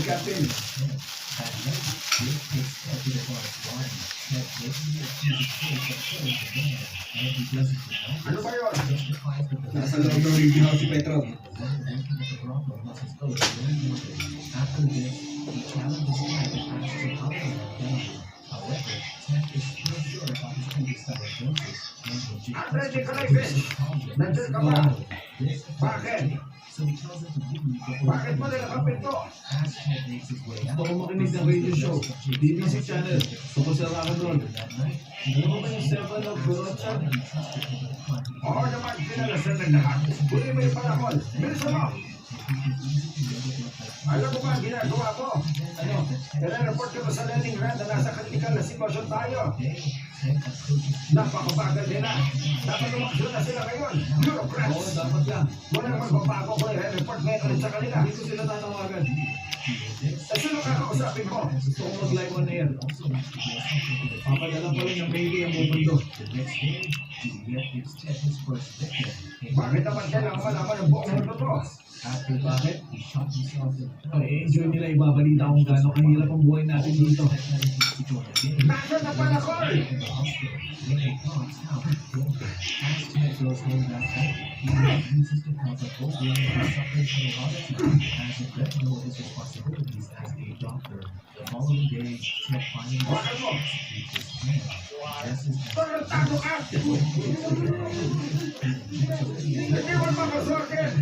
Captain. Ano ba yun? Nasa loob ng radio house si Petro. Andre, di ka na nandiyan ka ba? Bakit? Bakit mo nilakapin to? Gusto ko makinig ng radio show. BBC Channel. Tungkol sa rock and roll. Ano ba yung Stefan of Gorocha? Oo naman, pinalasan ng lahat. Huli mo yung panahon. Bilisan mo! Alam mo ba ang ginagawa ko? Ano? Kaya-report ko sa Leningrad na nasa kritikal na sitwasyon tayo. Napakabagal nila. Dapat lumaksyon na sila ngayon. Oo, Bureaucrats! dapat lang. Wala naman magbabago ko i-report ngayon ulit sa kanila. Hindi ko sila tatawagan. At sino kakausapin mo? Gusto ko mag-live on air. Papadala pa rin ng baby ang mundo. Bakit naman kailangan malaman ng buong mundo to? Bakit? Enjoy nila ibabalita kung gaano kahirap ang buhay natin dito. Nasaan na pala ko? Bakit mo? Tarantado ka! Hindi mo makasorted!